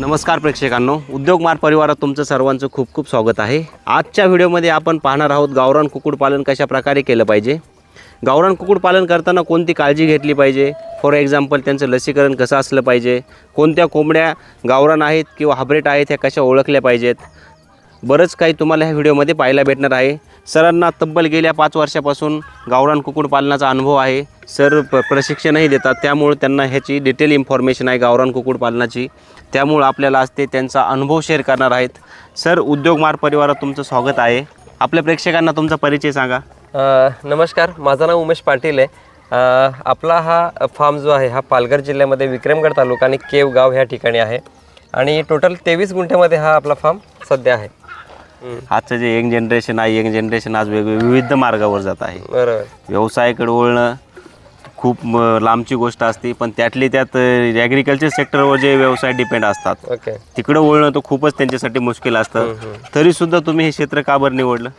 नमस्कार प्रेक्षकांनो, उद्योग मार्ग परिवारात तुमचं सर्वांचं खूप खूप स्वागत आहे। आजच्या व्हिडिओमध्ये आपण पाहणार आहोत गावरान कुक्कुटपालन कशा प्रकारे केलं पाहिजे, गावरान कुक्कुटपालन करताना कोणती काळजी घेतली पाहिजे। फॉर एक्झाम्पल त्यांचं लसीकरण कसं असलं पाहिजे, कोणत्या कोंबड्या गावरान आहेत किंवा हायब्रिड आहेत ह्या कशा ओळखल्या पाहिजेत, बरंच काही तुम्हाला ह्या व्हिडिओमध्ये पाहायला भेटणार आहे। सरांना तब्बल गेल्या 5 वर्षापासून गावरान कुक्कुटपालनाचा अनुभव आहे। सर प्रशिक्षणही देतात, त्यामुळे त्यांना ह्याची डिटेल इन्फॉर्मेशन आहे गावरान कुक्कुटपालनाची, त्यामुळे आपल्याला आज ते त्यांचा अनुभव शेअर करणार आहेत। सर, उद्योग मार्ग परिवारात तुमचं स्वागत आहे। आपल्या प्रेक्षकांना तुमचा परिचय सांगा। नमस्कार, माझं नाव उमेश पाटील आहे। आपला हा फार्म जो आहे हा पालघर जिल्ह्यामध्ये विक्रमगड तालुका आणि केव गाव ह्या ठिकाणी आहे आणि टोटल 23 गुंठ्यामध्ये हा आपला फार्म सध्या आहे। आजचं जे यंग जनरेशन आहे, यंग जनरेशन आज विविध मार्गावर जात आहे। बरोबर, व्यवसायाकडे वळणं खूप लांबची गोष्ट असते, पण त्यातली त्यात ॲग्रिकल्चर सेक्टरवर जे व्यवसाय डिपेंड असतात तिकडं वळणं तो खूपच त्यांच्यासाठी मुश्किल असतं। तरीसुद्धा तुम्ही हे क्षेत्र का बरं निवडलं?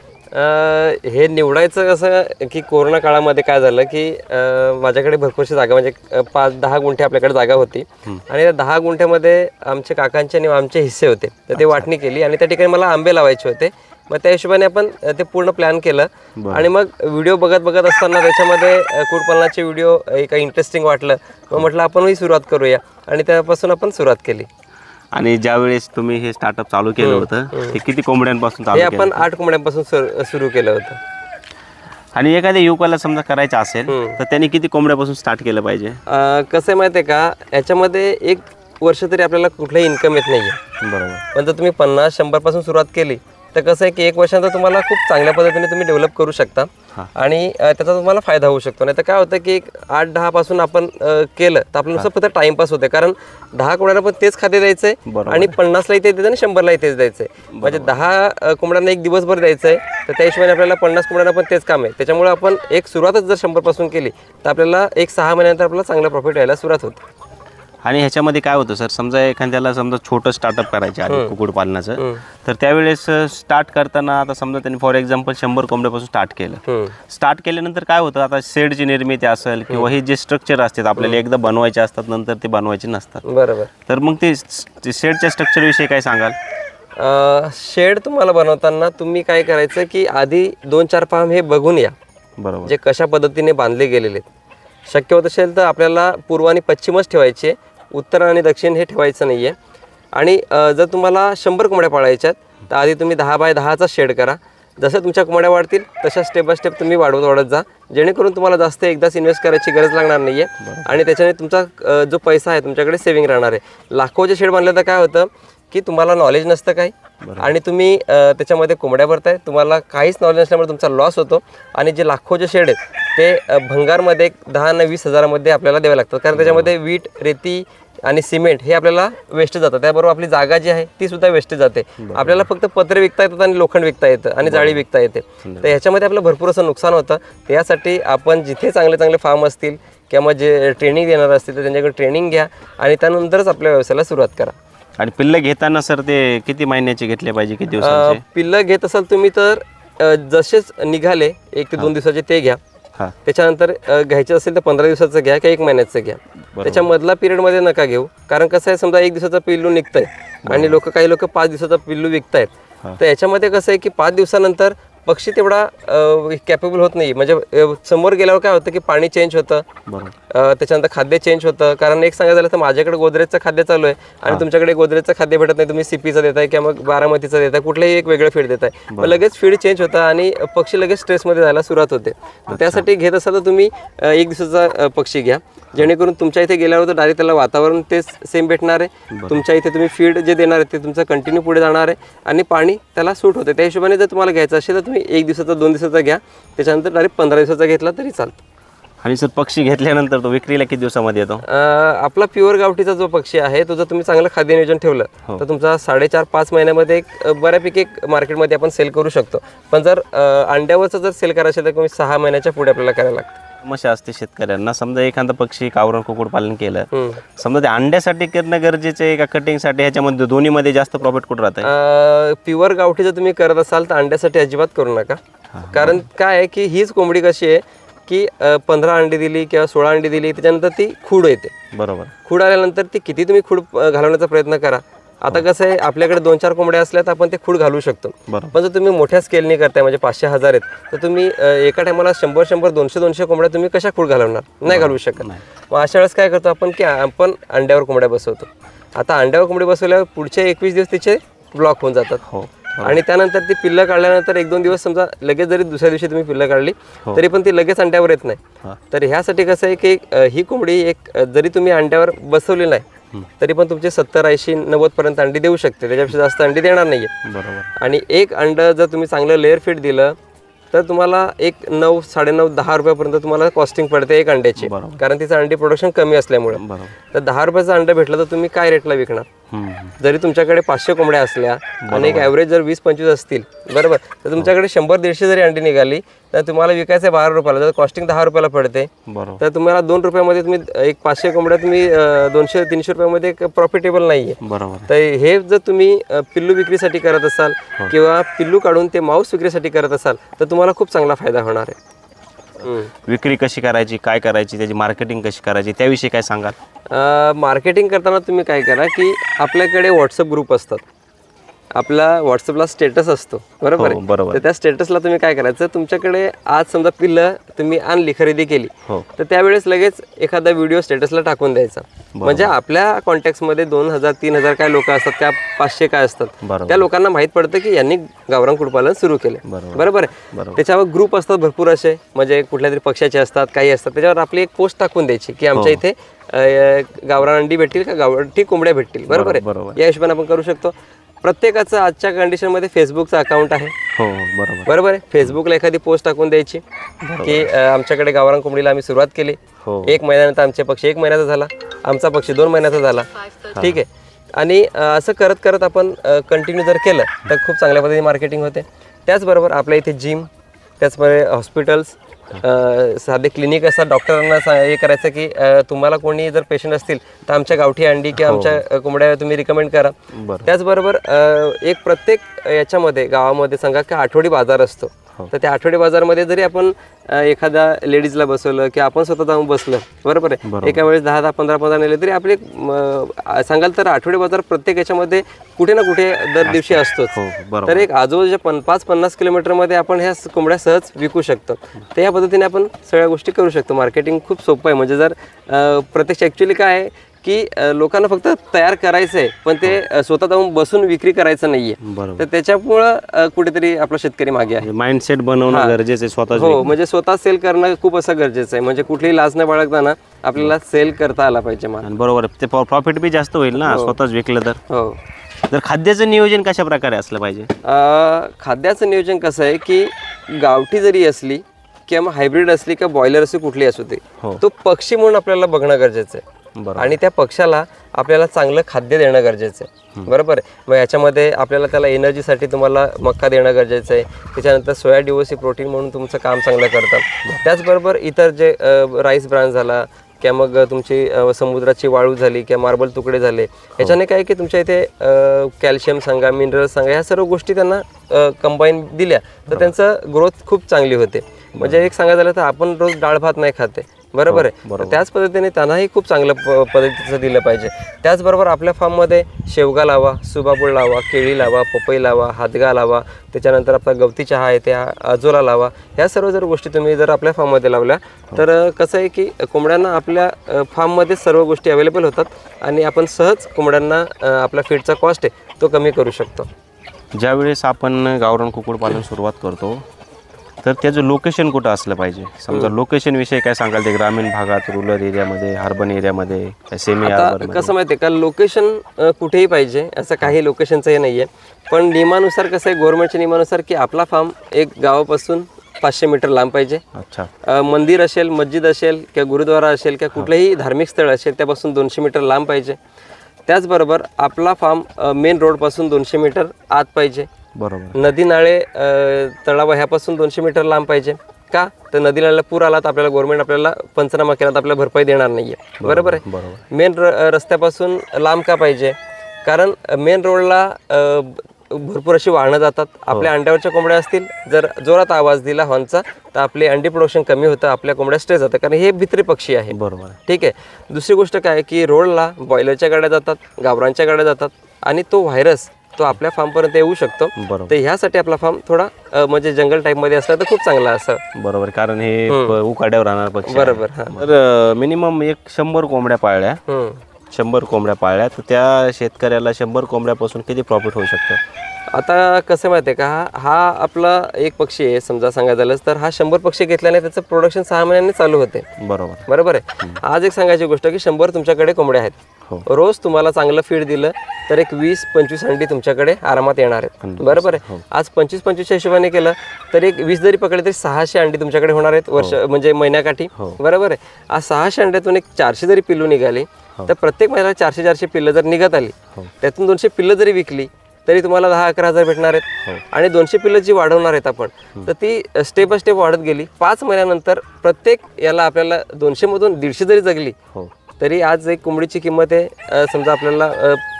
हे निवडायचं कसं की कोरोना काळामध्ये काय झालं की माझ्याकडे भरपूरशी जागा म्हणजे 5-10 गुंठे आपल्याकडे जागा होती आणि त्या 10 गुंठ्यामध्ये आमचे काकांचे आणि आमचे हिस्से होते, तर ते वाटणी केली आणि त्या ठिकाणी मला आंबे लावायचे होते। मग त्या हिशोबाने आपण ते पूर्ण प्लॅन केलं आणि मग व्हिडिओ बघत असताना त्याच्यामध्ये कुक्कुटपालनाचे व्हिडिओ काही इंटरेस्टिंग वाटलं, मग म्हटलं आपणही सुरुवात करूया आणि त्यापासून आपण सुरुवात केली। आणि ज्यावेळेस तुम्ही हे स्टार्टअप चालू केलं होतं ते किती कोंबड्यांपासून चालू केलं? आपण 8 कोंबड्यांपासून सुरू केलं होतं। आणि एखाद्या युवकाला समजा करायचं असेल तर त्यांनी किती कोंबड्यापासून स्टार्ट केलं पाहिजे? कसं आहे माहिती आहे का, याच्यामध्ये 1 वर्ष तरी आपल्याला कुठलंही इन्कम येत नाही आहे। बरोबर, पण जर तुम्ही 50-100 पासून सुरुवात केली तर कसं आहे की 1 वर्षानंतर तुम्हाला खूप चांगल्या पद्धतीने तुम्ही डेव्हलप करू शकता आणि त्याचा तुम्हाला फायदा होऊ शकतो। नाही तर काय होतं की 8-10 पासून आपण केलं तर आपलं नुसतं फक्त टाइमपास होते, कारण 10 कोंबड्यांना पण तेच खाद्य द्यायचंय आणि 50लाही तेच द्यायचं आणि 100लाही तेच द्यायचंय। म्हणजे 10 कोंबड्यांना 1 दिवसभर द्यायचंय, तर त्या हिशोबाने आपल्याला 50 कोंबड्यांना पण तेच काम आहे। त्याच्यामुळे आपण एक सुरुवातच जर 100 पासून केली तर आपल्याला 1-6 महिन्यानंतर आपल्याला चांगला प्रॉफिट यायला सुरुवात होते। आणि ह्याच्यामध्ये काय होतं सर, समजा एखाद्याला समजा छोटं स्टार्टअप करायचं आहे कुक्कुटपालनाचं, तर त्यावेळेस स्टार्ट करताना आता समजा त्यांनी फॉर एक्झाम्पल 100 कोंबड्यापासून स्टार्ट केलं, स्टार्ट केल्यानंतर काय होतं, आता शेडची निर्मिती असेल किंवा हे जे स्ट्रक्चर असतात आपल्याला एकदा बनवायचे असतात, नंतर ते बनवायचे नसतात। बरोबर, तर मग ते शेडच्या स्ट्रक्चर विषयी काय सांगाल? शेड तुम्हाला बनवताना तुम्ही काय करायचं की आधी 2-4 फार्म हे बघून या, बरोबर, जे कशा पद्धतीने बांधले गेलेले आहेत। शक्य होत असेल तर आपल्याला पूर्व आणि पश्चिमच ठेवायचे, उत्तर आणि दक्षिण हे ठेवायचं नाही आहे। आणि जर तुम्हाला 100 कोंबड्या पाळायच्यात तर आधी तुम्ही 10 बाय 10चा शेड करा। जसं तुमच्या कोंबड्या वाढतील तशा स्टेप बाय स्टेप तुम्ही वाढवत जा, जेणेकरून तुम्हाला जास्त एकदाच इन्व्हेस्ट करायची गरज लागणार नाही आहे आणि त्याच्याने तुमचा जो पैसा आहे तुमच्याकडे सेव्हिंग राहणार आहे। लाखोचे शेड बांधलं तर काय होतं की तुम्हाला नॉलेज नसतं काही आणि तुम्ही त्याच्यामध्ये कोंबड्या भरताय, तुम्हाला काहीच नॉलेज नसल्यामुळे तुमचा लॉस होतो आणि जे लाखोचे शेड आहेत ते भंगारमध्ये 10-20 हजारामध्ये आपल्याला द्यावे लागतात, कारण त्याच्यामध्ये वीट, रेती आणि सिमेंट हे आपल्याला वेस्ट जातं। त्याबरोबर आपली जागा जी आहे ती सुद्धा वेस्ट जाते। आपल्याला फक्त पत्रे विकता येतात आणि लोखंड विकता येतं आणि जाळी विकता येते, तर ह्याच्यामध्ये आपलं भरपूर असं नुकसान होतं। त्यासाठी आपण जिथे चांगले फार्म असतील किंवा जे ट्रेनिंग देणार असतील तर त्यांच्याकडे ट्रेनिंग घ्या आणि त्यानंतरच आपल्या व्यवसायाला सुरुवात करा। आणि पिल्लं घेताना सर ते किती महिन्याचे घेतले पाहिजे, किती दिवसांचे? पिल्लं घेत असाल तुम्ही तर जसेच निघाले 1 ते 2 दिवसाचे ते घ्या, त्याच्यानंतर घ्यायचं असेल तर 15 दिवसाचं घ्या किंवा 1 महिन्याचं घ्या। त्याच्या मधला पिरियडमध्ये नका घेऊ, कारण कसं आहे समजा 1 दिवसाचा पिल्लू निघतंय आणि काही लोक 5 दिवसाचा पिल्लू विकतायत, तर याच्यामध्ये कसं आहे की 5 दिवसानंतर पक्षी तेवढा कॅपेबल होत नाही। म्हणजे समोर गेल्यावर काय होतं की पाणी चेंज होतं, त्याच्यानंतर खाद्य चेंज होतं। कारण एक सांगायचं झालं तर माझ्याकडे गोदरेजचं खाद्य चालू आहे आणि तुमच्याकडे गोदरेजचं खाद्य भेटत नाही, तुम्ही सीपीचं देताय किंवा मग बारामतीचं देताय, कुठलंही एक वेगळं फीड देताय, मग लगेच फीड चेंज होतं आणि पक्षी लगेच स्ट्रेसमध्ये जायला सुरुवात होते। त्यासाठी घेत असाल तर तुम्ही 1 दिवसाचा पक्षी घ्या, जेणेकरून तुमच्या इथे गेल्यावर तर डायरेक्ट त्याला वातावरण तेच सेम भेटणार आहे। तुमच्या इथे तुम्ही फीड जे देणार आहे ते तुमचं कंटिन्यू पुढे जाणार आहे आणि पाणी त्याला सूट होते। त्या हिशोबाने जर तुम्हाला घ्यायचं असेल तर तुम्ही 1 दिवसाचा 2 दिवसाचा घ्या, त्याच्यानंतर डायरेक्ट 15 दिवसाचा घेतला तरी चालतं। आणि सर पक्षी घेतल्यानंतर तो विक्रीला किती दिवसामध्ये येतो? आपला प्युअर गावठीचा जो पक्षी आहे तो जर तुम्ही चांगलं खाद्य नियोजन ठेवलं तर तुमचा 4.5-5 महिन्यामध्ये एक बऱ्यापैकी मार्केटमध्ये आपण सेल करू शकतो। पण जर अंड्यावरचं जर सेल करायचं तर तुम्ही 6 महिन्याच्या पुढे आपल्याला करायला लागतं। समस्या असते शेतकऱ्यांना, समजा एखादा पक्षी गावरान कुक्कुटपालन केलं, समजा ते अंड्यासाठी करणं गरजेचं आहे का कटिंगसाठी, ह्याच्यामध्ये दोन्हीमध्ये जास्त प्रॉफिट कुठं राहतं? प्युअर गावठी जर तुम्ही करत असाल तर अंड्यासाठी अजिबात करू नका, कारण काय आहे की हीच कोंबडी कशी आहे की 15 अंडी दिली किंवा 16 अंडी दिली त्याच्यानंतर ती खूड येते। बरोबर, खूड आल्यानंतर ती किती तुम्ही खूड घालवण्याचा प्रयत्न करा आता कसं आहे आपल्याकडे 2-4 कोंबड्या असल्या तर आपण ते खूड घालू शकतो. बरोबर. पण जर तुम्ही मोठ्या स्केलने करताय म्हणजे 500-1000 आहेत तर तुम्ही एका टायमाला 100-100 200-200 कोंबड्या तुम्ही कशा खूड घालवणार? नाही घालू शकत. मग अशा वेळेस काय करतो आपण की आपण अंड्यावर कोंबड्या बसवतो. आता अंड्यावर कोंबडी बसवल्यावर पुढचे 21 दिवस तिचे ब्लॉक होऊन जातात. हो. आणि त्यानंतर ती पिल्लं काढल्यानंतर 1-2 दिवस समजा लगेच जरी दुसऱ्या दिवशी तुम्ही पिल्लं काढली तरी पण ती लगेच अंड्यावर येत नाही. तर ह्यासाठी कसं आहे की ही कोंबडी एक जरी तुम्ही अंड्यावर बसवली नाही तरी पण तुमचे 70-80-90 पर्यंत अंडी देऊ शकते. त्याच्यापेक्षा जास्त अंडी देणार नाहीये. बरोबर. आणि एक अंड जर तुम्ही चांगलं लेअर फीड दिलं तर तुम्हाला एक 9, 9.5, 10 रुपयापर्यंत तुम्हाला कॉस्टिंग पडते एक अंड्याची. कारण तिचं अंडी प्रोडक्शन कमी असल्यामुळे. तर 10 रुपयाचं अंड भेटलं तर तुम्ही काय रेटला विकणार? जरी तुमच्याकडे 500 कोंबड्या असल्या आणि एक ॲव्हरेज जर 20-25 असतील बरोबर तर तुमच्याकडे 100-150 जरी अंडी निघाली तर तुम्हाला विकायचं आहे 12 रुपयाला. जर कॉस्टिंग 10 रुपयाला पडते तर तुम्हाला 2 रुपयामध्ये तुम्ही एक 500 कोंबड्या तुम्ही 200-300 रुपयामध्ये प्रॉफिटेबल नाहीये. बरोबर. तर हे जर तुम्ही पिल्लू विक्रीसाठी करत असाल किंवा पिल्लू काढून ते मांस विक्रीसाठी करत असाल तर तुम्हाला खूप चांगला फायदा होणार आहे. विक्री कशी करायची, काय करायची, त्याची मार्केटिंग कशी करायची त्याविषयी काय सांगाल? मार्केटिंग करताना तुम्ही काय करा की आपल्याकडे व्हॉट्सअप ग्रुप असतात. आपला व्हॉट्सअपला स्टेटस असतो बरोबर आहे. बरोबर. तर त्या स्टेटसला तुम्ही काय करायचं तुमच्याकडे आज समजा पिल्लं तुम्ही आणली खरेदी केली तर त्यावेळेस लगेच एखादा व्हिडिओ स्टेटसला टाकून द्यायचा. म्हणजे आपल्या कॉन्टॅक्ट्समध्ये 2000-3000 काय लोक असतात त्या 500 काय असतात त्या लोकांना माहित पडतं की यांनी गावरान कुक्कुटपालन सुरू केले. बरोबर आहे. त्याच्यावर ग्रुप असतात भरपूर असे म्हणजे कुठल्या तरी पक्षाचे असतात काही असतात. त्याच्यावर आपली एक पोस्ट टाकून द्यायची की आमच्या इथे गावरान अंडी भेटतील का गावठी कोंबड्या भेटतील. बरोबर आहे. या हिशोबाने आपण करू शकतो. प्रत्येकाचं आजच्या कंडिशनमध्ये फेसबुकचं अकाउंट आहे. बरोबर आहे. फेसबुकला एखादी पोस्ट टाकून द्यायची की आमच्याकडे गावरान कोंबडीला आम्ही सुरुवात केली. 1 महिन्यानंतर आमचे पक्षी 1 महिन्याचा झाला, आमचा पक्षी 2 महिन्याचा झाला. ठीक आहे. आणि असं करत करत आपण कंटिन्यू जर केलं तर खूप चांगल्या पद्धतीने मार्केटिंग होते. त्याचबरोबर आपल्या इथे जिम त्याचबरोबर हॉस्पिटल्स साधे क्लिनिक असतात. डॉक्टरांना हे करायचं की तुम्हाला कोणी जर पेशंट असतील तर आमच्या गावठी अंडी किंवा आमच्या कोंबड्या तुम्ही रिकमेंड करा. त्याचबरोबर एक प्रत्येक याच्यामध्ये गावामध्ये सांगा की आठवडी बाजार असतो. तर त्या आठवडी बाजारमध्ये जरी आपण एखाद्या लेडीजला बसवलं की आपण स्वतः जाऊन बसलं बरोबर आहे एका वेळेस 10-10, 15-15 नेले तरी आपले सांगाल तर आठवडी बाजार प्रत्येक याच्यामध्ये कुठे ना कुठे दर दिवशी असतोच. तर एक आजूबाजूच्या 5-50 किलोमीटरमध्ये आपण ह्या कोंबड्या सहज विकू शकतो. तर या पद्धतीने आपण सगळ्या गोष्टी करू शकतो. मार्केटिंग खूप सोपं आहे. म्हणजे जर प्रत्यक्ष ॲक्च्युली काय आहे की लोकांना फक्त तयार करायचं आहे पण ते स्वतः जाऊन बसून विक्री करायचं नाहीये. तर त्याच्यामुळं कुठेतरी आपला शेतकरी मागे आहे. माइंडसेट बनवणं गरजेचं आहे स्वतः. हो म्हणजे स्वतः सेल करणं खूप असं गरजेचं आहे. म्हणजे कुठलीही लाज न बाळगताना आपल्याला सेल करता आला पाहिजे माल. बरोबर. ते प्रॉफिट बी जास्त होईल ना स्वतःच विकलं तर. हो. तर खाद्याचं नियोजन कशा प्रकारे असलं पाहिजे? खाद्याचं नियोजन कसं आहे की गावठी जरी असली किंवा हायब्रिड असली किंवा बॉयलर असली कुठली असू दे तो पक्षी म्हणून आपल्याला बघणं गरजेचं आहे. आणि त्या पक्षाला आपल्याला चांगलं खाद्य देणं गरजेचं आहे. बरोबर आहे. मग याच्यामध्ये आपल्याला त्याला एनर्जीसाठी तुम्हाला मक्का देणं गरजेचं आहे. त्याच्यानंतर सोया डिओसी प्रोटीन म्हणून तुमचं काम चांगलं करतात. त्याचबरोबर इतर जे राईस ब्रान झाला किंवा मग तुमची समुद्राची वाळू झाली किंवा मार्बल तुकडे झाले याच्याने काय की तुमच्या इथे कॅल्शियम सांगा मिनरल्स सांगा ह्या सर्व गोष्टी त्यांना कंबाईन दिल्या तर त्यांचं ग्रोथ खूप चांगली होते. म्हणजे एक सांगायचं झालं तर आपण रोज डाळ भात नाही खाते बरोबर आहे. त्याच पद्धतीने त्यांनाही खूप चांगलं पद्धतीचं दिलं पाहिजे. त्याचबरोबर आपल्या फार्ममध्ये शेवगा लावा, सुबाबूळ लावा, केळी लावा, पपई लावा, हातगा लावा, त्याच्यानंतर आपला गवती चहा आहे त्या अजोला लावा. ह्या सर्व जर गोष्टी तुम्ही जर आपल्या फार्ममध्ये लावल्या तर कसं आहे की कोंबड्यांना आपल्या फार्ममध्ये सर्व गोष्टी अवेलेबल होतात आणि आपण सहज कोंबड्यांना आपला फीडचा कॉस्ट आहे तो कमी करू शकतो. ज्यावेळेस आपण गावरान कुक्कुटपालन सुरुवात करतो तर त्याचं लोकेशन कुठं असलं पाहिजे? समजा लोकेशन विषयी काय सांगाल? ते ग्रामीण भागात, रुरल एरियामध्ये, अर्बन एरियामध्ये, सेमी अर्बन? कसं माहिती आहे का लोकेशन कुठेही पाहिजे असं काही लोकेशनचं हे नाही आहे. पण नियमानुसार कसं आहे गव्हर्नमेंटच्या नियमानुसार की आपला फार्म एक गावापासून 500 मीटर लांब पाहिजे. अच्छा. मंदिर असेल, मस्जिद असेल किंवा गुरुद्वारा असेल किंवा कुठलंही धार्मिक स्थळ असेल त्यापासून 200 मीटर लांब पाहिजे. त्याचबरोबर आपला फार्म मेन रोडपासून 200 मीटर आत पाहिजे. बरोबर. नदी नाळे तलाव ह्यापासून 200 मीटर लांब पाहिजे. का तर नदी नाल्याला पूर आला तर आपल्याला गव्हर्नमेंट आपल्याला पंचनामा केला तर आपल्याला भरपाई देणार नाहीये. बरोबर आहे. मेन रस्त्यापासून लांब का पाहिजे? कारण मेन रोडला भरपूर अशी वाहनं जातात. आपल्या अंड्यावरच्या कोंबड्या असतील जर जोरात आवाज दिला हॉर्नचा तर आपले अंडी प्रोडक्शन कमी होतं, आपल्या कोंबड्या स्ट्रेस जातं कारण हे भित्री पक्षी आहे. बरोबर. ठीक आहे. दुसरी गोष्ट काय की रोडला बॉयलरच्या गाड्या जातात, गावरांच्या गाड्या जातात. आणि तो व्हायरस तो आपल्या फार्मपर्यंत येऊ शकतो. बरोबर. तर ह्यासाठी आपला फार्म थोडा म्हणजे जंगल टाईपमध्ये असला तर खूप चांगला असं. बरोबर, कारण हे उकाड्यावर राहणार पक्षी. बरोबर. हा. तर मिनिमम एक 100 कोंबड्या पाळल्या, 100 कोंबड्या पाळल्या तर त्या शेतकऱ्याला 100 कोंबड्यापासून किती प्रॉफिट होऊ शकतं? आता कसं माहिती आहे का, हा आपला एक पक्षी आहे समजा सांगायचं झालं तर हा 100 पक्षी घेतल्याने त्याचं प्रोडक्शन 6 महिन्यांनी चालू होते. बरोबर आहे. आज एक सांगायची गोष्ट की 100 तुमच्याकडे कोंबड्या आहेत, रोज तुम्हाला चांगलं फीड दिलं तर एक 20-25 अंडी तुमच्याकडे आरामात येणार आहेत. बरोबर आहे. आज 25-25च्या हिशोबाने केलं तर एक 20 जरी पकडले तरी 600 अंडी तुमच्याकडे होणार आहेत वर्ष म्हणजे महिन्याकाठी. बरोबर आहे. आज 600 अंड्यातून एक 400 जरी पिल्लू निघाली तर प्रत्येक महिन्याला 400-400 पिल्लं जर निघत आली, त्यातून 200 पिल्लं जरी विकली तरी तुम्हाला 10-11 हजार भेटणार आहेत. आणि 200 पिल्लं जी वाढवणार आहेत आपण तर ती स्टेप बाय स्टेप वाढत गेली. 5 महिन्यानंतर प्रत्येक याला आपल्याला 200 मधून 150 जरी जगली तरी आज एक कोंबडीची किंमत आहे समजा आपल्याला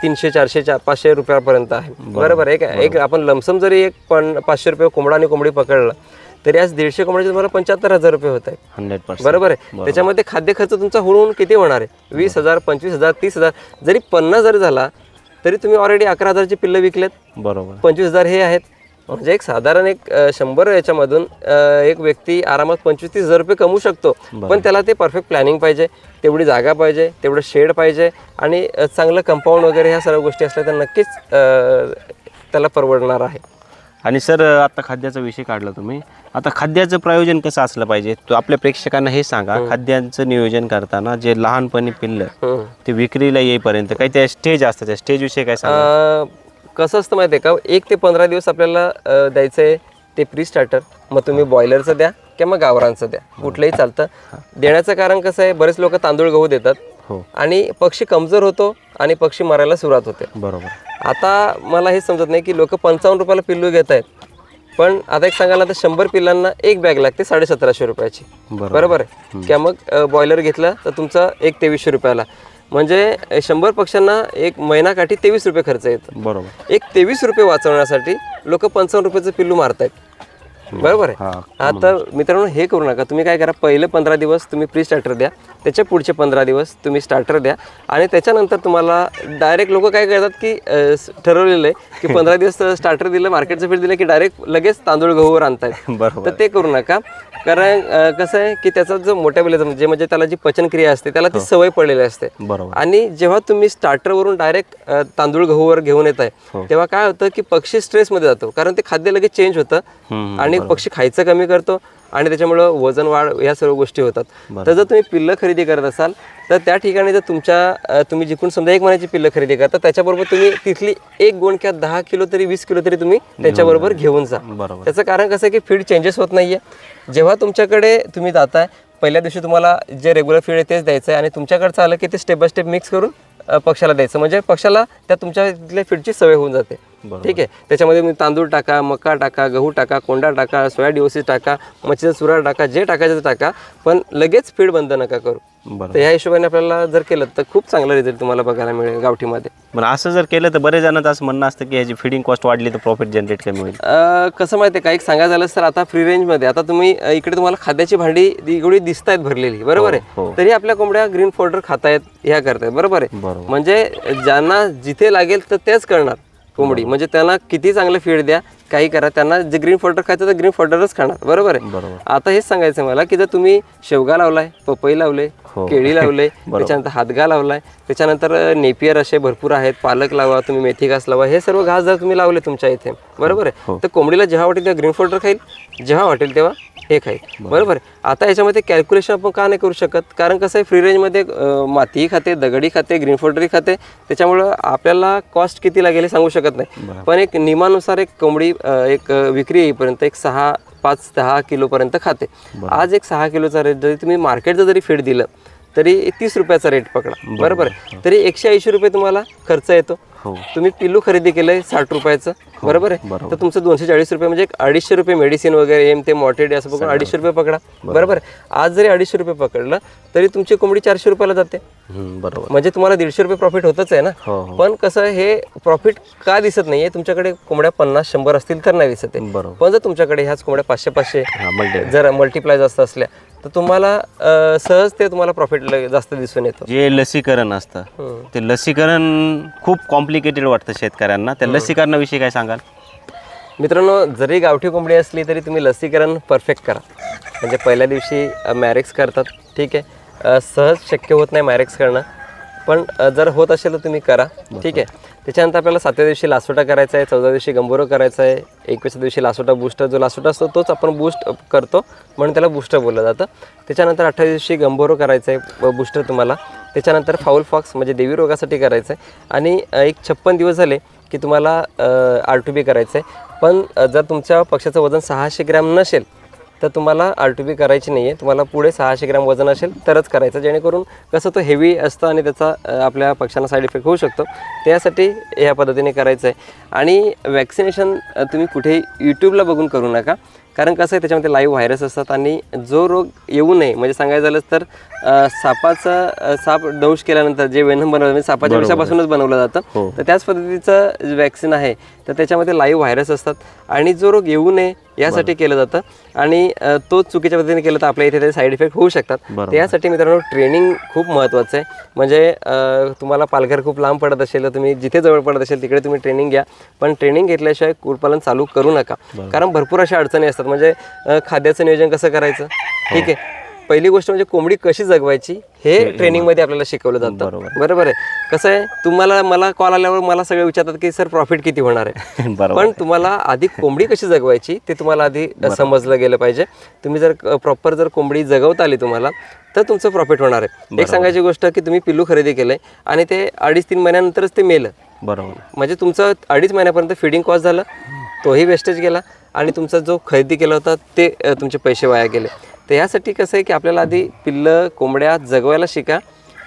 300-400-500 रुपयापर्यंत आहे. बरोबर आहे. एक आपण लमसम जरी एक 500 रुपये कोंबडा आणि कोंबडी पकडला तरी आज 150 कोंबड्याचे तुम्हाला 75,000 रुपये होत आहेत. 100%. बरोबर आहे. त्याच्यामध्ये खाद्य खर्च तुमचा होऊन किती होणार आहे? 20,000, 25,000, 30,000 जरी 50 जरी झाला तरी तुम्ही ऑलरेडी 11,000ची पिल्लं विकलेत. बरोबर. 25,000 हे आहेत. म्हणजे एक साधारण एक 100 याच्यामधून एक व्यक्ती आरामात 25-30 हजार रुपये कमवू शकतो. पण त्याला ते परफेक्ट प्लॅनिंग पाहिजे, तेवढी जागा पाहिजे, तेवढं शेड पाहिजे आणि चांगलं कंपाऊंड वगैरे ह्या सर्व गोष्टी असल्या तर नक्कीच त्याला परवडणार आहे. आणि सर आता खाद्याचा विषय काढला तुम्ही, आता खाद्याचं प्रयोजन कसं असलं पाहिजे तो आपल्या प्रेक्षकांना हे सांगा. खाद्यांचं नियोजन करताना जे लहानपणी पिल्लं ते विक्रीला येईपर्यंत काही त्या स्टेज असतात, त्या स्टेज विषयी काय सांगा? कसं असतं माहिती आहे का, 1 ते 15 दिवस आपल्याला द्यायचं आहे ते प्री स्टार्टर. मग तुम्ही बॉयलरचं द्या किंवा गावरांचं द्या, कुठलंही चालतं. देण्याचं कारण कसं आहे, बरेच लोक तांदूळ गहू देतात आणि पक्षी कमजोर होतो आणि पक्षी मरायला सुरुवात होते. बरोबर. आता मला हे समजत नाही की लोक 55 रुपयाला पिल्लू घेत आहेत, पण आता एक सांगायला तर 100 पिल्लांना एक बॅग लागते 1750 रुपयाची. बरोबर आहे. किंवा मग बॉयलर घेतलं तर तुमचं एक 2300 रुपयाला, म्हणजे 100 पक्ष्यांना एक महिनाकाठी 23 रुपये खर्च येतो. बरोबर. एक 23 रुपये वाचवण्यासाठी लोक 55 रुपयाचं पिल्लू मारतायत. बरोबर आहे. आता मित्रांनो हे करू नका. तुम्ही काय करा, पहिले 15 दिवस तुम्ही प्री स्टार्टर द्या, त्याच्या पुढचे 15 दिवस तुम्ही स्टार्टर द्या आणि त्याच्यानंतर तुम्हाला डायरेक्ट लोक काय करतात की ठरवलेलं आहे की 15 दिवस स्टार्टर दिलं, मार्केटचं फीड दिलं की डायरेक्ट लगेच तांदूळ गहूवर आणतायत. तर ते करू नका. कारण कसं आहे की त्याचा जो मोठ्या वेळेचा म्हणजे त्याला जी पचनक्रिया असते त्याला ती सवय पडलेली असते. आणि जेव्हा तुम्ही स्टार्टरवरून डायरेक्ट तांदूळ गहूवर घेऊन येत आहे तेव्हा काय होतं की पक्षी स्ट्रेसमध्ये जातो, कारण ते खाद्य लगेच चेंज होतं आणि पक्षी खायचं कमी करतो आणि त्याच्यामुळं वजन वाढ या सर्व गोष्टी होतात. तर जर तुम्ही पिल्लं खरेदी करत असाल तर त्या ठिकाणी जर तुम्ही जिकडून समजा 1 महिन्याची पिल्लं खरेदी करता त्याच्याबरोबर तुम्ही तिथली 1 गोण किंवा 10 किलो तरी 20 किलो तरी तुम्ही त्याच्याबरोबर घेऊन जा. त्याचं कारण कसं आहे की फीड चेंजेस होत नाहीये. जेव्हा तुमच्याकडे तुम्ही जाताय पहिल्या दिवशी तुम्हाला जे रेग्युलर फीड आहे तेच द्यायचं आहे आणि तुमच्याकडचं आलं की ते स्टेप बाय स्टेप मिक्स करून पक्षाला द्यायचं, म्हणजे पक्षाला त्या तुमच्या तिथल्या फीडची सवय होऊन जाते. ठीक आहे. त्याच्यामध्ये तुम्ही तांदूळ टाका, मका टाका, गहू टाका, कोंडा टाका, सोया डिओसिस टाका, मच्छीचा चुरा टाका, जे टाकायचं ते टाका, पण लगेच फीड बंद नका करू. तर या हिशोबाने आपल्याला जर केलं तर खूप चांगला रिझल्ट तुम्हाला बघायला मिळेल गावठीमध्ये. पण असं जर केलं तर बरेच जणांचं असं म्हणणं असतं की ह्याची फिडिंग कॉस्ट वाढली तर प्रॉफिट जनरेट कमी होईल. कसं माहिती आहे का, एक सांगायचं झालं तर आता फ्री रेंजमध्ये आता तुम्ही इकडे तुम्हाला खाद्याची भांडी एवढी दिसत आहेत भरलेली. बरोबर आहे. तरी आपल्या कोंबड्या ग्रीन फोल्डर खातायत, ह्या करतायत. बरोबर आहे. म्हणजे ज्यांना जिथे लागेल तर तेच करणार कोंबडी, म्हणजे त्यांना किती चांगलं फीड द्या, काही करा, त्यांना जे ग्रीन फोल्डर खायचं तर ग्रीन फोल्डरच खाणार. बरोबर आहे. आता हेच सांगायचं मला की जर तुम्ही शेवगा लावलाय, पपई लावले, केळी लावले, त्याच्यानंतर हातगा लावलाय, त्याच्यानंतर नेपियर असे भरपूर आहेत, पालक लावा, तुम्ही मेथी घास लावा, हे सर्व घास जर तुम्ही लावले तुमच्या इथे, बरोबर आहे, तर कोंबडीला जेव्हा वाटेल तेव्हा ग्रीन फोल्डर खाईल, जेव्हा वाटेल तेव्हा हे खाईल. बरोबर आहे. आता याच्यामध्ये कॅल्क्युलेशन आपण का नाही करू शकत, कारण कसं आहे फ्री रेंजमध्ये मातीही खाते, दगडी खाते, ग्रीन फोल्डरही खाते, त्याच्यामुळं आपल्याला कॉस्ट किती लागेल हे सांगू शकत नाही. पण एक नियमानुसार एक कोंबडी एक विक्री येईपर्यंत एक 5-10 किलोपर्यंत खाते. आज एक 6 किलोचा रेट जरी तुम्ही मार्केटचं जरी फीड दिलं तरी 30 रुपयाचा रेट पकडा. बरोबर आहे. तरी 180 रुपये तुम्हाला खर्च येतो. तुम्ही पिल्लू खरेदी केलंय 60 रुपयाचं. बरोबर आहे. तर तुमचं 240 रुपये म्हणजे 250 रुपये मेडिसिन वगैरे ते मॉर्टेड असं बघून 250 रुपये पकडा. बरोबर आहे. आज जरी 250 रुपये पकडलं तरी तुमची कोंबडी 400 रुपयाला जाते. बरोबर. म्हणजे तुम्हाला 150 रुपये प्रॉफिट होतच आहे ना. पण कसं हे प्रॉफिट का दिसत नाहीये, तुमच्याकडे कोंबड्या 50-100 असतील तर नाही दिसत आहे. पण जर तुमच्याकडे ह्याच कोंबड्या 500-500 जर मल्टिप्लाय जास्त असल्या तर तुम्हाला सहज ते तुम्हाला प्रॉफिट जास्त दिसून येतं. जे लसीकरण असतं ते लसीकरण खूप कॉम्प्लिकेटेड वाटतं शेतकऱ्यांना. त्या लसीकरणाविषयी काय सांगाल? मित्रांनो, जरी गावठी कोंबडी असली तरी तुम्ही लसीकरण परफेक्ट करा. म्हणजे पहिल्या दिवशी मॅरेक्स करतात, ठीक आहे. सहज शक्य होत नाही मॅरेक्स करणं, पण जर होत असेल तर तुम्ही करा, ठीक आहे. त्याच्यानंतर आपल्याला 7व्या दिवशी लासोटा करायचा आहे, 14व्या दिवशी गंभोरं करायचं आहे, 21व्या दिवशी लासोटा बूस्टर. जो लासोटा असतो तोच आपण बूस्ट करतो म्हणून त्याला बूस्टर बोललं जातं. त्याच्यानंतर 28व्या दिवशी गंभोरं करायचं आहे बूस्टर तुम्हाला. त्याच्यानंतर फाऊल फॉक्स म्हणजे देवी रोगासाठी करायचं आहे. आणि एक 56 दिवस झाले की तुम्हाला R2B करायचं आहे. पण जर तुमच्या पक्षाचं वजन 600 ग्रॅम नसेल तर तुम्हाला R2B करायची नाही आहे. तुम्हाला पुढे 600 ग्रॅम वजन असेल तरच करायचं, जेणेकरून कसं तो हेवी असतं आणि त्याचा आपल्या पक्ष्यांना साईड इफेक्ट होऊ शकतो. त्यासाठी ह्या पद्धतीने करायचं आहे. आणि वॅक्सिनेशन तुम्ही कुठेही यूट्यूबला बघून करू नका, कारण कसं आहे त्याच्यामध्ये लाईव्ह व्हायरस असतात आणि जो रोग येऊ नये म्हणजे सांगायचं झालं तर साप दंश केल्यानंतर जे वेनम बनवलं म्हणजे सापाच्या विषापासूनच बनवलं जातं, तर त्याच पद्धतीचं वॅक्सिन आहे. तर त्याच्यामध्ये लाईव्ह व्हायरस असतात आणि जो रोग येऊ नये यासाठी केलं जातं. आणि तो चुकीच्या पद्धतीने केलं तर आपल्या इथे त्याचे साईड इफेक्ट होऊ शकतात. त्यासाठी मित्रांनो ट्रेनिंग खूप महत्त्वाचं आहे. म्हणजे तुम्हाला पालघर खूप लांब पडत असेल तर तुम्ही जिथे जवळ पडत असेल तिकडे तुम्ही ट्रेनिंग घ्या, पण ट्रेनिंग घेतल्याशिवाय कुक्कुटपालन चालू करू नका. कारण भरपूर अशा अडचणी असतात. म्हणजे खाद्याचं नियोजन कसं करायचं, ठीक आहे. पहिली गोष्ट म्हणजे कोंबडी कशी जगवायची हे ट्रेनिंगमध्ये आपल्याला शिकवलं जातं, बरोबर आहे. कसं आहे, मला कॉल आल्यावर मला सगळे विचारतात की सर प्रॉफिट किती होणार आहे, पण तुम्हाला आधी कोंबडी कशी जगवायची ते तुम्हाला आधी समजलं गेलं पाहिजे. तुम्ही जर प्रॉपर जर कोंबडी जगवता आली तुम्हाला तर तुमचं प्रॉफिट होणार आहे. एक सांगायची गोष्ट की तुम्ही पिल्लू खरेदी केलंय आणि ते 2.5-3 महिन्यानंतरच ते मेलं, बरोबर. म्हणजे तुमचं 2.5 महिन्यापर्यंत फिडिंग कॉस्ट झालं, तोही वेस्टेज गेला आणि तुमचा जो खरेदी केला होता ते तुमचे पैसे वाया गेले. तर यासाठी कसं आहे की आपल्याला आधी पिल्लं कोंबड्या जगवायला शिका.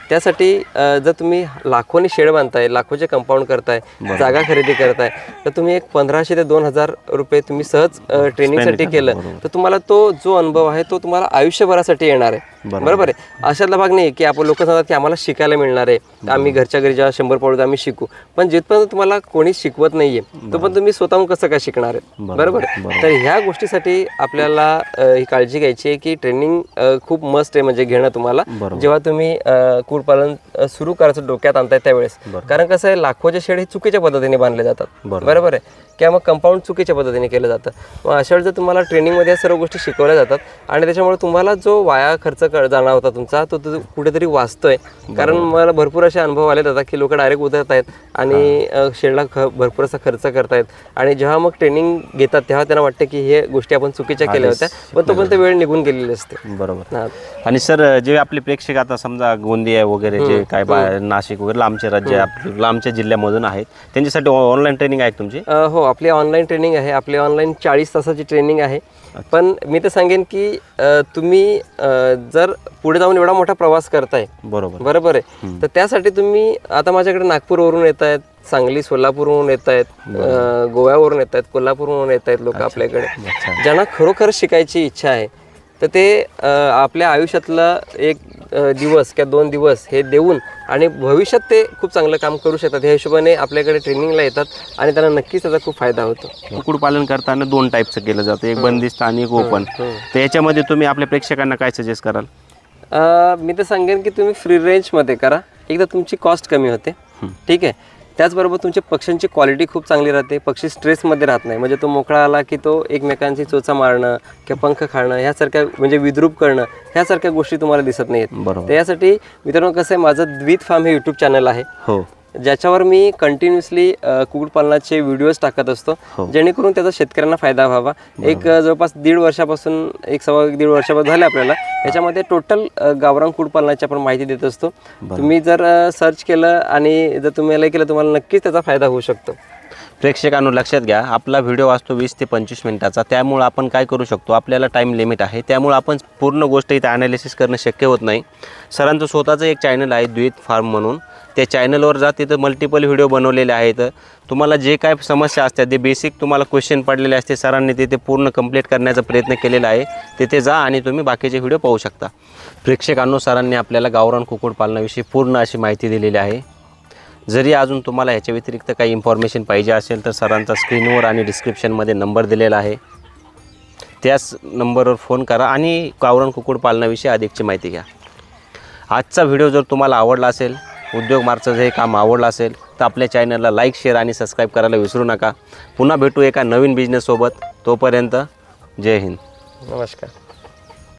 त्यासाठी जर तुम्ही लाखोनी शेड बांधताय, लाखोचे कंपाऊंड करताय, जागा खरेदी करताय, तर तुम्ही एक 1500 ते 2000 रुपये तुम्ही सहज ट्रेनिंगसाठी केलं तर तुम्हाला तो जो अनुभव आहे तो तुम्हाला आयुष्यभरासाठी येणार आहे, बरोबर आहे. अशातला भाग नाही की आपण लोक सांगतात की आम्हाला शिकायला मिळणार आहे, आम्ही घरच्या घरी जेव्हा 100 पडू आम्ही शिकू, पण जिथपर्यंत तुम्हाला कोणी शिकवत नाहीये तो पण तुम्ही स्वतःहून कसं काय शिकणार आहे, बरोबर आहे. तर ह्या गोष्टीसाठी आपल्याला ही काळजी घ्यायची आहे की ट्रेनिंग खूप मस्ट आहे म्हणजे घेणं तुम्हाला जेव्हा तुम्ही कुक्कुटपालन सुरू करायचं डोक्यात आणताय त्यावेळेस. कारण कसं आहे, लाखोचे शेड हे चुकीच्या पद्धतीने बांधले जातात, बरोबर आहे, किंवा मग कंपाऊंड चुकीच्या पद्धतीने केलं जातं. मग अशा वेळेस जर तुम्हाला ट्रेनिंगमध्ये या सर्व गोष्टी शिकवल्या जातात आणि त्याच्यामुळे तुम्हाला जो वाया खर्च जाणार होता तुमचा तो कुठेतरी वाचतोय. कारण मला भरपूर असे अनुभव आले जातात की लोक डायरेक्ट उतरत आहेत आणि शेडला भरपूर असा खर्च करतायत आणि जेव्हा मग ट्रेनिंग घेतात तेव्हा त्यांना वाटतं की हे गोष्टी आपण चुकीच्या केल्या होत्या, पण तोपर्यंत वेळ निघून गेलेली असते, बरोबर. आणि सर जे आपले प्रेक्षक आता समजा गोंदिया वगैरे जे काय नाशिक वगैरे लांबचे राज्य लांबच्या जिल्ह्यामधून आहेत त्यांच्यासाठी ऑनलाईन ट्रेनिंग आहे तुमची? हो, आपली ऑनलाईन ट्रेनिंग आहे. आपली ऑनलाईन 40 तासाची ट्रेनिंग आहे. पण मी तर सांगेन की तुम्ही जर पुढे जाऊन एवढा मोठा प्रवास करताय, बरोबर आहे, तर त्यासाठी तुम्ही आता माझ्याकडे नागपूरवरून येत आहेत, सांगली सोलापूरवरून येत आहेत, गोव्यावरून येत आहेत, कोल्हापूरवरून येत आहेत लोक आपल्याकडे, ज्यांना खरोखर शिकायची इच्छा आहे. तर ते आपल्या आयुष्यातला एक दिवस किंवा 2 दिवस हे देऊन आणि भविष्यात ते खूप चांगलं काम करू शकतात. ह्या हिशोबाने आपल्याकडे ट्रेनिंगला येतात आणि त्यांना नक्कीच त्याचा खूप फायदा होतो. कुक्कुटपालन करताना 2 टाईपचं केलं जातं, एक बंदिस्त आणि एक ओपन. तर याच्यामध्ये तुम्ही आपल्या प्रेक्षकांना काय सजेस्ट कराल? मी तर सांगेन की तुम्ही फ्री रेंजमध्ये करा. एकदा तुमची कॉस्ट कमी होते, ठीक आहे. त्याचबरोबर तुमच्या पक्ष्यांची क्वालिटी खूप चांगली राहते. पक्षी स्ट्रेसमध्ये राहत नाही. म्हणजे तो मोकळा आला की तो एकमेकांची चोचा मारणं किंवा पंख खाणं ह्यासारख्या म्हणजे विद्रूप करणं ह्यासारख्या गोष्टी तुम्हाला दिसत नाहीत. तर यासाठी मित्रांनो कसं आहे, माझं द्वित फार्म हे यूट्यूब चॅनल आहे, ज्याच्यावर मी कंटिन्युअसली कुक्कुटपालनाचे व्हिडिओज टाकत असतो, जेणेकरून त्याचा शेतकऱ्यांना फायदा व्हावा. एक जवळपास 1.5 वर्षापासून 1-1.25 वर्षापासून झाले आपल्याला. याच्यामध्ये टोटल गावरान कुक्कुटपालनाची आपण माहिती देत असतो. तुम्ही जर सर्च केलं आणि जर तुम्ही केलं तुम्हाला नक्कीच त्याचा फायदा होऊ शकतो. प्रेक्षकांनो लक्षात घ्या, आपला व्हिडिओ असतो 20 ते 25 मिनिटाचा. त्यामुळे आपण काय करू शकतो, आपल्याला टाईम लिमिट आहे, त्यामुळे आपण पूर्ण गोष्ट इथे ॲनालिसिस करणं शक्य होत नाही. सरांचं स्वतःचं एक चॅनल आहे द्वित फार्म म्हणून, त्या चॅनलवर जा, तिथं मल्टिपल व्हिडिओ बनवलेले आहेत. तुम्हाला जे काय समस्या असतात ते बेसिक तुम्हाला क्वेश्चन पडलेले असते, सरांनी तिथे पूर्ण कंप्लीट करण्याचा प्रयत्न केलेला आहे. तिथे जा आणि तुम्ही बाकीचे व्हिडिओ पाहू शकता. प्रेक्षकांनो सरांनी आपल्याला गावरान कुक्कुटपालनाविषयी पूर्ण अशी माहिती दिलेली आहे. जरी अजून तुम्हाला ह्याच्या व्यतिरिक्त काही इन्फॉर्मेशन पाहिजे असेल तर सरांचा स्क्रीनवर आणि डिस्क्रिप्शनमध्ये नंबर दिलेला आहे. त्याच नंबरवर फोन करा आणि गावरान कुक्कुटपालनाविषयी अधिकची माहिती घ्या. आजचा व्हिडिओ जर तुम्हाला आवडला असेल, उद्योग मार्गचं हे काम आवडलं असेल तर आपल्या चॅनलला लाईक, शेअर आणि सबस्क्राईब करायला विसरू नका. पुन्हा भेटू एका नवीन बिझनेससोबत. तोपर्यंत जय हिंद. नमस्कार.